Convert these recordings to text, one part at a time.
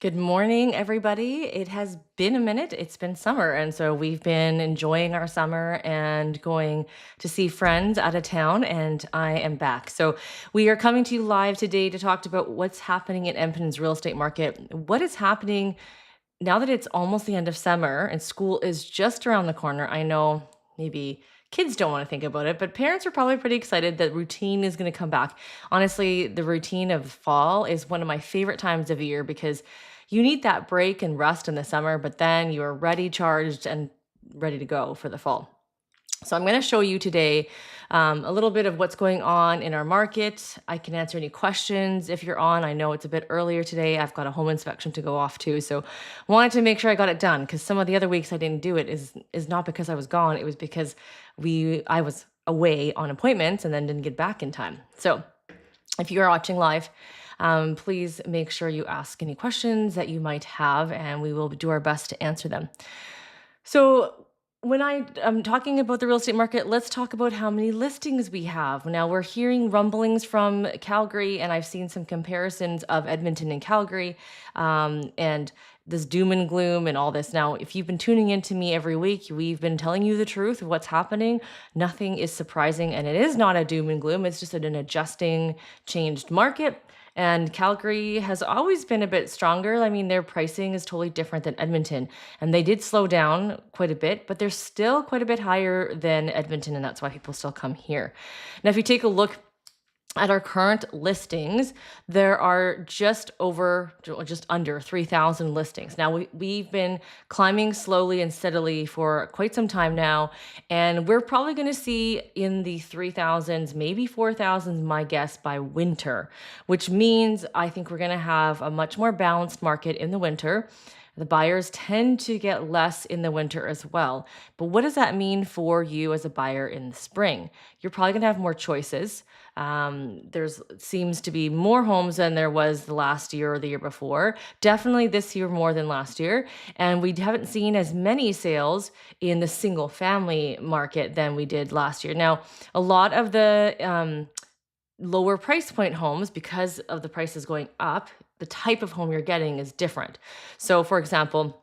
Good morning, everybody. It has been a minute. It's been summer. And so we've been enjoying our summer and going to see friends out of town. And I am back. So we are coming to you live today to talk about what's happening in Edmonton's real estate market. What is happening now that it's almost the end of summer and school is just around the corner? I know maybe kids don't want to think about it, but parents are probably pretty excited that routine is going to come back. Honestly, the routine of fall is one of my favorite times of year because you need that break and rest in the summer, but then you're ready, charged, and ready to go for the fall. So I'm going to show you today a little bit of what's going on in our market. I can answer any questions if you're on. I know it's a bit earlier today. I've got a home inspection to go off to, so wanted to make sure I got it done because some of the other weeks I didn't do it is not because I was gone. It was because I was away on appointments and then didn't get back in time. So if you are watching live, please make sure you ask any questions that you might have, and we will do our best to answer them. So when I'm talking about the real estate market, let's talk about how many listings we have. Now we're hearing rumblings from Calgary, and I've seen some comparisons of Edmonton and Calgary, and this doom and gloom and all this. Now, if you've been tuning in to me every week, we've been telling you the truth of what's happening. Nothing is surprising, and it is not a doom and gloom. It's just an adjusting, changed market. And Calgary has always been a bit stronger. I mean, their pricing is totally different than Edmonton. And they did slow down quite a bit, but they're still quite a bit higher than Edmonton. And that's why people still come here. Now, if you take a look at our current listings, there are just under 3,000 listings. Now, we've been climbing slowly and steadily for quite some time now, and we're probably going to see in the 3,000s, maybe 4,000s, my guess, by winter, which means I think we're going to have a much more balanced market in the winter. The buyers tend to get less in the winter as well. But what does that mean for you as a buyer in the spring? You're probably going to have more choices. There's seems to be more homes than there was the last year or the year before. Definitely this year more than last year. And we haven't seen as many sales in the single family market than we did last year. Now, a lot of the lower price point homes, because of the prices going up, the type of home you're getting is different. So, for example,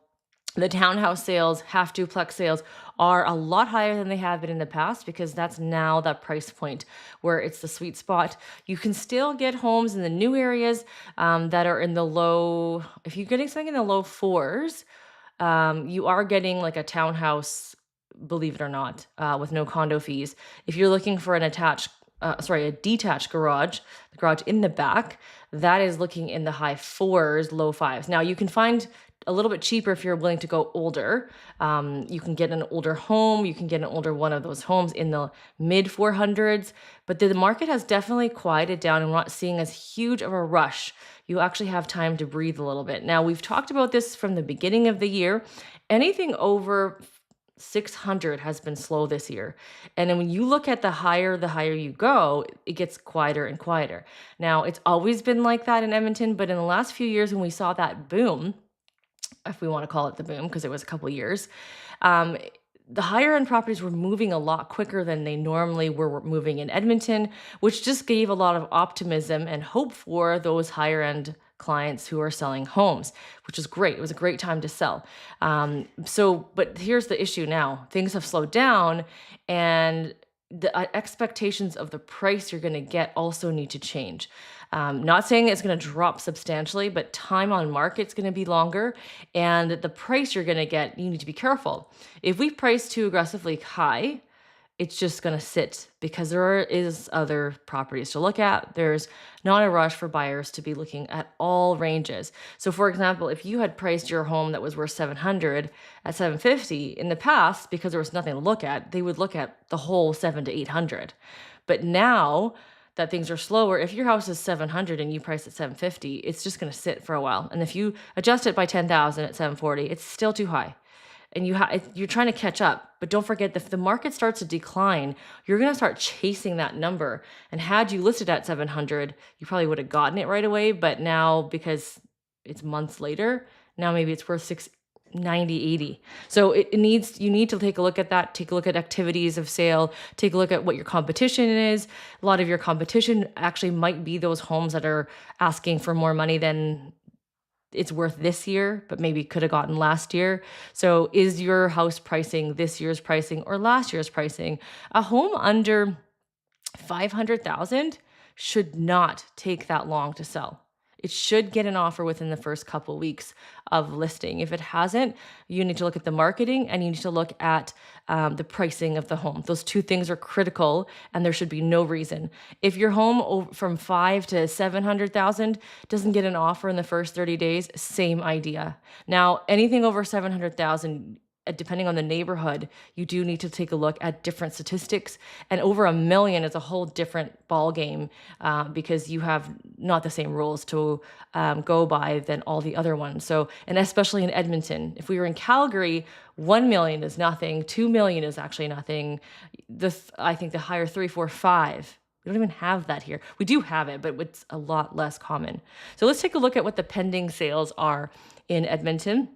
the townhouse sales, half duplex sales are a lot higher than they have been in the past because that's now that price point where it's the sweet spot. You can still get homes in the new areas that are in the low, if you're getting something in the low fours, you are getting like a townhouse, believe it or not, with no condo fees. If you're looking for a detached garage, the garage in the back, that is looking in the high fours, low fives. Now you can find a little bit cheaper if you're willing to go older. You can get an older home. You can get an older one of those homes in the mid 400s. But the market has definitely quieted down and we're not seeing as huge of a rush. You actually have time to breathe a little bit. Now, we've talked about this from the beginning of the year. Anything over 600 has been slow this year. And then when you look at the higher you go, it gets quieter and quieter. Now, it's always been like that in Edmonton, but in the last few years when we saw that boom, if we want to call it the boom, because it was a couple years, um, the higher end properties were moving a lot quicker than they normally were moving in Edmonton, which just gave a lot of optimism and hope for those higher end clients who are selling homes, which is great. It was a great time to sell. But here's the issue now. Things have slowed down and the expectations of the price you're going to get also need to change. Not saying it's going to drop substantially, but time on market's going to be longer, and the price you're going to get, you need to be careful. If we price too aggressively high, it's just going to sit because there is other properties to look at. There's not a rush for buyers to be looking at all ranges. So for example, if you had priced your home that was worth 700 at 750 in the past, because there was nothing to look at, they would look at the whole 7 to 800. But now that things are slower, if your house is 700 and you price at 750, it's just going to sit for a while. And if you adjust it by 10,000 at 740, it's still too high. And you're trying to catch up. But don't forget, if the market starts to decline, you're going to start chasing that number. And had you listed at 700, you probably would have gotten it right away. But now, because it's months later, now maybe it's worth 690, 80. So you need to take a look at that, take a look at activities of sale, take a look at what your competition is. A lot of your competition actually might be those homes that are asking for more money than it's worth this year, but maybe could have gotten last year. So is your house pricing this year's pricing or last year's pricing? A home under 500,000 should not take that long to sell. It should get an offer within the first couple weeks of listing. If it hasn't, you need to look at the marketing and you need to look at the pricing of the home. Those two things are critical, and there should be no reason. If your home from 5 to 700,000 doesn't get an offer in the first 30 days, same idea. Now, anything over 700,000, depending on the neighborhood, you do need to take a look at different statistics. And over 1 million is a whole different ball game, because you have not the same rules to go by than all the other ones. So, and especially in Edmonton, if we were in Calgary, 1 million is nothing. 2 million is actually nothing. I think the higher 3, 4, 5. We don't even have that here. We do have it, but it's a lot less common. So let's take a look at what the pending sales are in Edmonton.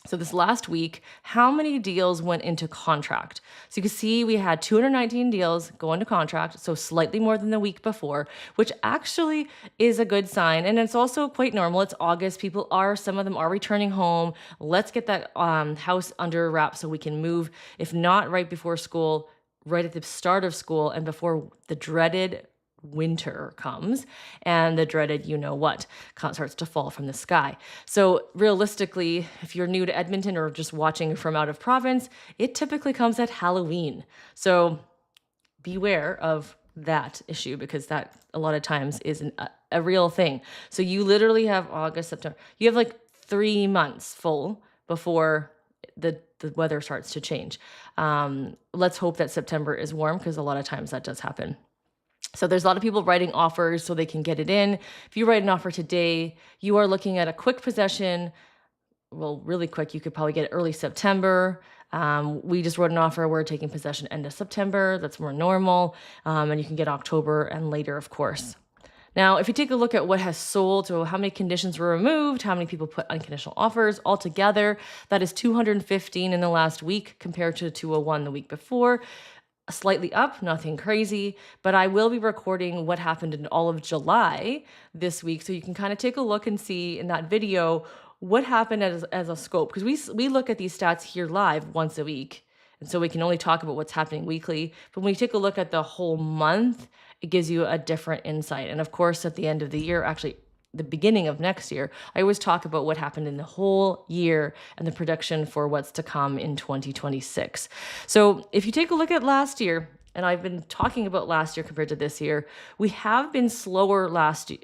So this last week, how many deals went into contract? So you can see we had 219 deals go into contract, so slightly more than the week before, which actually is a good sign. And it's also quite normal. It's August. Some of them are returning home. Let's get that house under wraps so we can move, if not right before school, right at the start of school and before the dreaded winter comes and the dreaded what starts to fall from the sky. So realistically, if you're new to Edmonton or just watching from out of province, it typically comes at Halloween. So beware of that issue, because that a lot of times is a real thing. So you literally have August, September. You have like 3 months full before the weather starts to change. Let's hope that September is warm, because a lot of times that does happen. So there's a lot of people writing offers so they can get it in. If you write an offer today, you are looking at a quick possession. Well, really quick, you could probably get it early September. We just wrote an offer. We're taking possession end of September. That's more normal. And you can get October and later, of course. Now, if you take a look at what has sold, so how many conditions were removed, how many people put unconditional offers altogether, that is 215 in the last week compared to 201 the week before. Slightly up, nothing crazy, but I will be recording what happened in all of July this week, so you can kind of take a look and see in that video what happened as a scope, because we look at these stats here live once a week, and so we can only talk about what's happening weekly. But when you take a look at the whole month, it gives you a different insight. And of course, at the end of the year, actually the beginning of next year, I always talk about what happened in the whole year and the prediction for what's to come in 2026. So if you take a look at last year, and I've been talking about last year compared to this year, we have been slower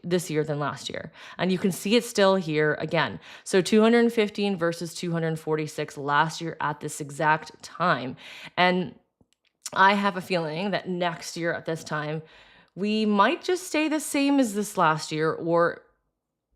this year than last year. And you can see it still here again. So 215 versus 246 last year at this exact time. And I have a feeling that next year at this time, we might just stay the same as this last year, or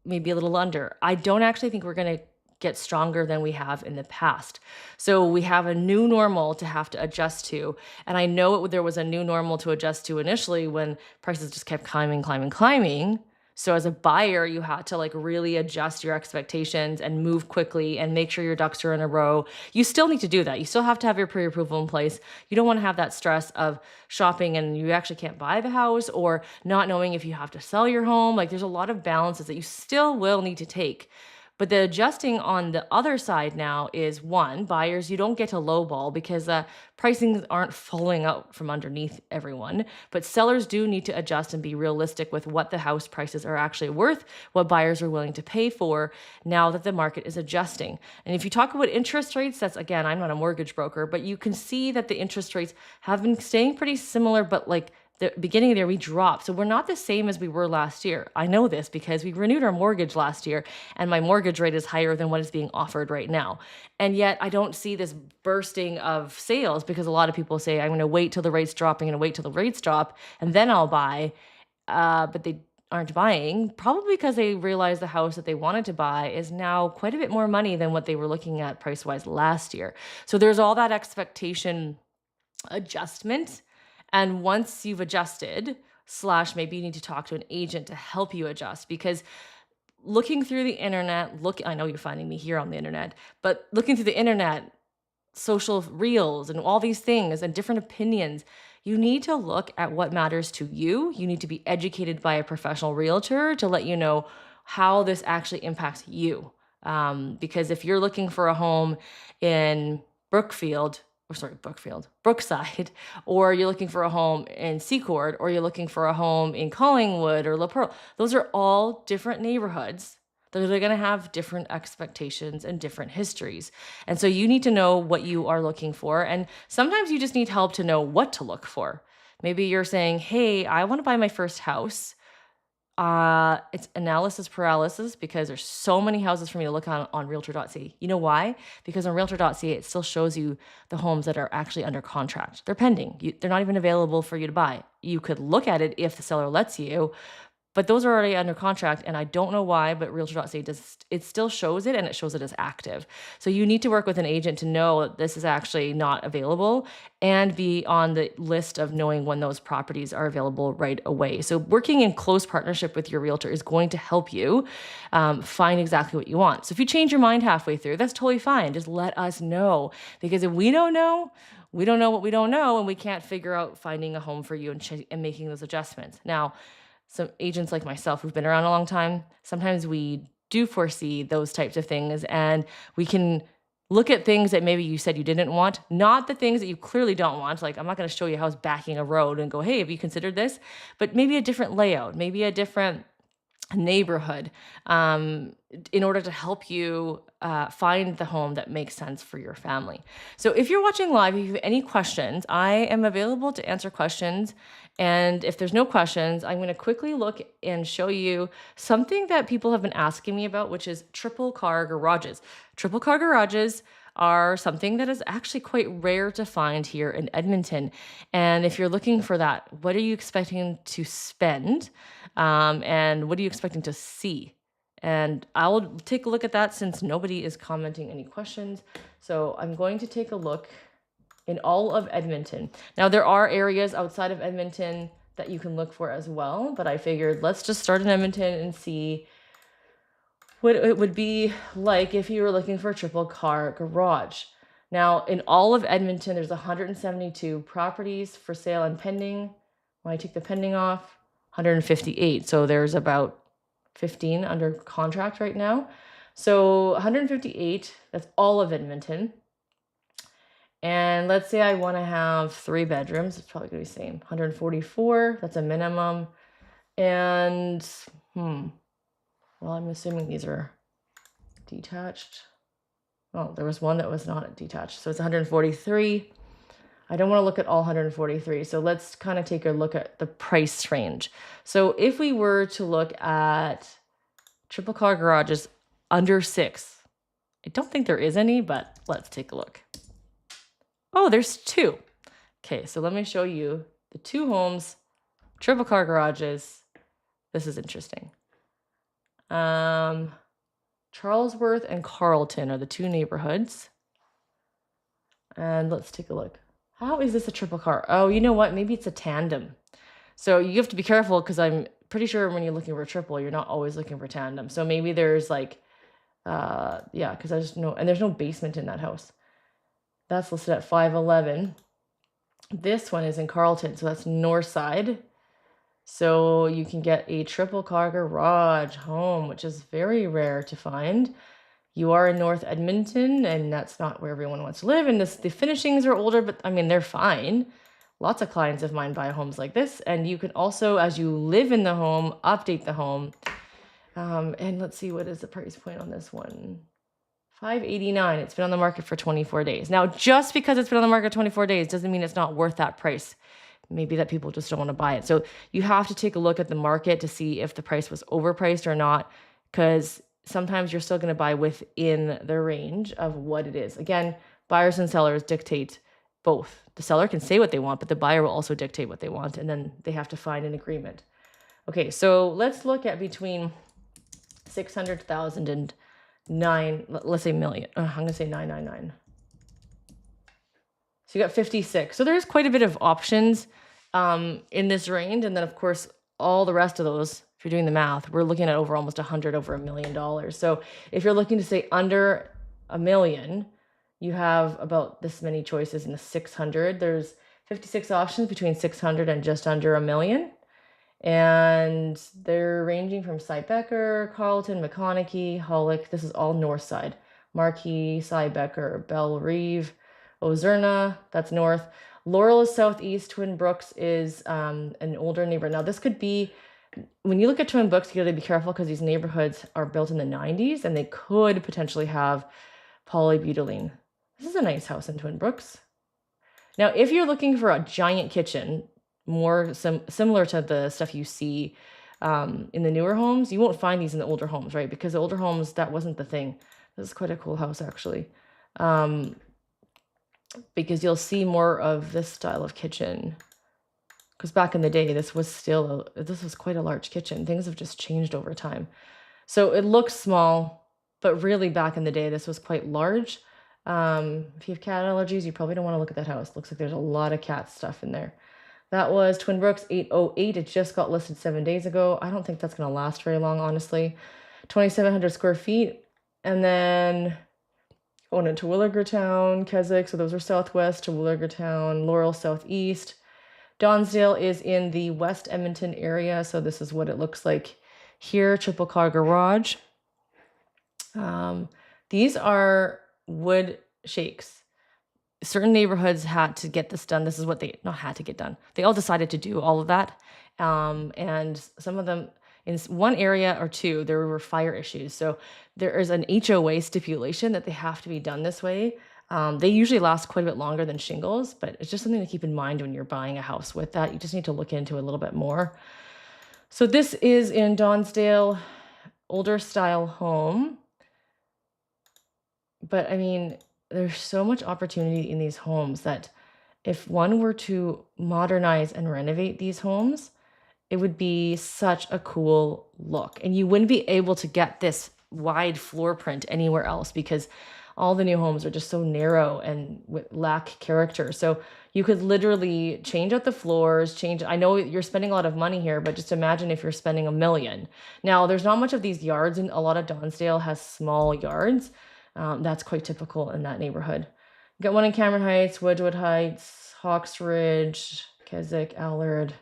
maybe a little under. I don't actually think we're going to get stronger than we have in the past. So we have a new normal to have to adjust to. And I know there was a new normal to adjust to initially when prices just kept climbing. So as a buyer, you had to really adjust your expectations and move quickly and make sure your ducks are in a row. You still need to do that. You still have to have your pre-approval in place. You don't want to have that stress of shopping and you actually can't buy the house, or not knowing if you have to sell your home. There's a lot of balances that you still will need to take. But the adjusting on the other side now is, one, buyers, you don't get to lowball because pricings aren't falling out from underneath everyone. But sellers do need to adjust and be realistic with what the house prices are actually worth, what buyers are willing to pay for now that the market is adjusting. And if you talk about interest rates, that's, again, I'm not a mortgage broker, but you can see that the interest rates have been staying pretty similar, but the beginning of the year, we dropped. So we're not the same as we were last year. I know this because we renewed our mortgage last year, and my mortgage rate is higher than what is being offered right now. And yet I don't see this bursting of sales, because a lot of people say, I'm going to wait till the rates drop, and then I'll buy. But they aren't buying, probably because they realize the house that they wanted to buy is now quite a bit more money than what they were looking at price-wise last year. So there's all that expectation adjustment. And once you've adjusted, maybe you need to talk to an agent to help you adjust, because looking through the internet, I know you're finding me here on the internet, but looking through the internet, social reels and all these things and different opinions, you need to look at what matters to you. You need to be educated by a professional realtor to let you know how this actually impacts you. Because if you're looking for a home in Brookside, or you're looking for a home in Secord, or you're looking for a home in Collingwood or La Pearl, those are all different neighborhoods. They're going to have different expectations and different histories. And so you need to know what you are looking for. And sometimes you just need help to know what to look for. Maybe you're saying, hey, I want to buy my first house. It's analysis paralysis because there's so many houses for me to look on realtor.ca. You know why? Because on realtor.ca, it still shows you the homes that are actually under contract. They're pending. They're not even available for you to buy. You could look at it if the seller lets you, but those are already under contract, and I don't know why, but realtor.ca it still shows it, and it shows it as active. So you need to work with an agent to know that this is actually not available and be on the list of knowing when those properties are available right away. So working in close partnership with your realtor is going to help you find exactly what you want. So if you change your mind halfway through, that's totally fine. Just let us know, because if we don't know what we don't know, and we can't figure out finding a home for you and making those adjustments. Now, some agents like myself who've been around a long time, sometimes we do foresee those types of things, and we can look at things that maybe you said you didn't want, not the things that you clearly don't want. Like, I'm not going to show you a house backing a road and go, hey, have you considered this? But maybe a different layout, maybe a different neighborhood, in order to help you find the home that makes sense for your family. So if you're watching live, if you have any questions, I am available to answer questions. And if there's no questions, I'm going to quickly look and show you something that people have been asking me about, which is triple car garages. Triple car garages are something that is actually quite rare to find here in Edmonton. And if you're looking for that, what are you expecting to spend? And what are you expecting to see? And I'll take a look at that since nobody is commenting any questions. So I'm going to take a look in all of Edmonton. Now, there are areas outside of Edmonton that you can look for as well, but I figured let's just start in Edmonton and see what it would be like if you were looking for a triple car garage. Now, in all of Edmonton, there's 172 properties for sale and pending. When I take the pending off, 158. So there's about 15 under contract right now. So 158, that's all of Edmonton. And let's say I want to have 3 bedrooms. It's probably going to be the same. 144, that's a minimum. And, well, I'm assuming these are detached. Oh, there was one that was not detached. So it's 143. I don't want to look at all 143. So let's kind of take a look at the price range. So if we were to look at triple car garages under 6, I don't think there is any, but let's take a look. Oh, there's 2. Okay, so let me show you the 2 homes, triple car garages. This is interesting. Charlesworth and Carleton are the 2 neighborhoods. And let's take a look. How is this a triple car? Oh, you know what? Maybe it's a tandem. So you have to be careful, because I'm pretty sure when you're looking for triple, you're not always looking for tandem. So maybe there's like, yeah, because I just know, and there's no basement in that house. That's listed at 511. This one is in Carleton, so that's north side. So you can get a triple car garage home, which is very rare to find. You are in North Edmonton, and that's not where everyone wants to live. And the finishings are older, but I mean, they're fine. Lots of clients of mine buy homes like this. And you can also, as you live in the home, update the home. And let's see, what is the price point on this one? $589. It's been on the market for 24 days. Now, just because it's been on the market 24 days doesn't mean it's not worth that price. Maybe that people just don't want to buy it. So you have to take a look at the market to see if the price was overpriced or not, because sometimes you're still going to buy within the range of what it is. Again, buyers and sellers dictate both. The seller can say what they want, but the buyer will also dictate what they want, and then they have to find an agreement. Okay, so let's look at between 600,000 and let's say million. I'm going to say 999. So you got 56. So there's quite a bit of options in this range. And then, of course, all the rest of those, if you're doing the math, we're looking at over almost 100, over $1 million. So if you're looking to say under $1 million, you have about this many choices in the 600. There's 56 options between 600 and just under $1 million. And they're ranging from Cybecker, Carlton, McConaughey, Hollick. This is all north side. Marquee, Cybecker, Belle Reve, Ozerna, that's north. Laurel is southeast. Twin Brooks is an older neighbor. Now, this could be, when you look at Twin Brooks, you got to be careful because these neighborhoods are built in the 90s and they could potentially have polybutylene. This is a nice house in Twin Brooks. Now, if you're looking for a giant kitchen, more similar to the stuff you see in the newer homes, you won't find these in the older homes, right? Because the older homes, that wasn't the thing. This is quite a cool house, actually. Because you'll see more of this style of kitchen. Because back in the day, this was quite a large kitchen. Things have just changed over time. So it looks small, but really back in the day, this was quite large. If you have cat allergies, you probably don't want to look at that house. Looks like there's a lot of cat stuff in there. That was Twin Brooks 808. It just got listed 7 days ago. I don't think that's going to last very long, honestly. 2,700 square feet. And then going into Willigertown, Keswick. So those are southwest to Willigertown, Laurel southeast. Donsdale is in the West Edmonton area. So this is what it looks like here. Triple car garage. These are wood shakes. Certain neighborhoods had to get this done. This is what they not had to get done. They all decided to do all of that. And some of them, in one area or two, there were fire issues. So there is an HOA stipulation that they have to be done this way. They usually last quite a bit longer than shingles, but it's just something to keep in mind when you're buying a house with that. You just need to look into it a little bit more. So this is in Donsdale, older style home. But I mean, there's so much opportunity in these homes that if one were to modernize and renovate these homes, it would be such a cool look. And you wouldn't be able to get this wide floor print anywhere else because all the new homes are just so narrow and lack character. So you could literally change out the floors, I know you're spending a lot of money here, but just imagine if you're spending $1 million. Now, there's not much of ththese yards, and a lot of Donsdale has small yards. That's quite typical in that neighborhood. You got one in Cameron Heights, Wedgwood Heights, Hawks Ridge, Keswick, Allard,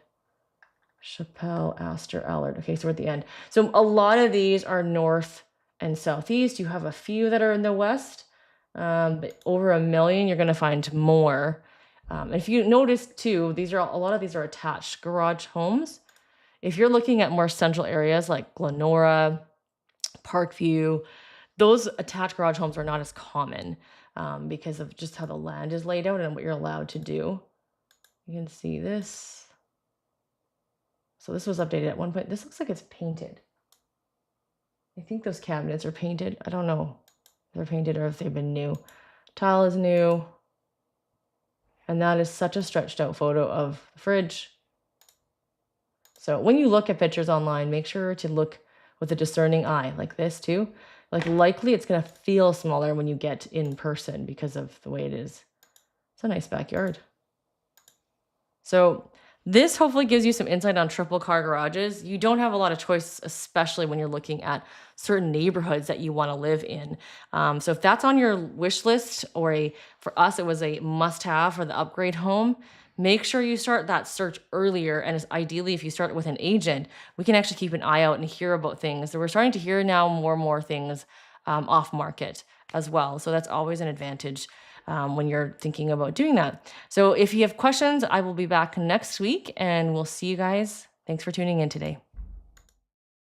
Chappelle, Astor, Allard. Okay, so we're at the end. So a lot of these are north and southeast. You have a few that are in the west, but over $1 million, you're going to find more. If you notice too, a lot of these are attached garage homes. If you're looking at more central areas like Glenora, Parkview, those attached garage homes are not as common because of just how the land is laid out and what you're allowed to do. You can see this. So this was updated at one point. This looks like it's painted. I think those cabinets are painted. I don't know if they're painted or if they've been new. Tile is new. And that is such a stretched out photo of the fridge. So when you look at pictures online, make sure to look with a discerning eye like this too. Like likely it's going to feel smaller when you get in person because of the way it is. It's a nice backyard. So this hopefully gives you some insight on triple car garages. You don't have a lot of choice, especially when you're looking at certain neighborhoods that you want to live in. So if that's on your wish list, or for us, it was a must-have for the upgrade home, make sure you start that search earlier. And ideally, if you start with an agent, we can actually keep an eye out and hear about things. So we're starting to hear now more and more things off market as well. So that's always an advantage when you're thinking about doing that. So if you have questions, I will be back next week and we'll see you guys. Thanks for tuning in today.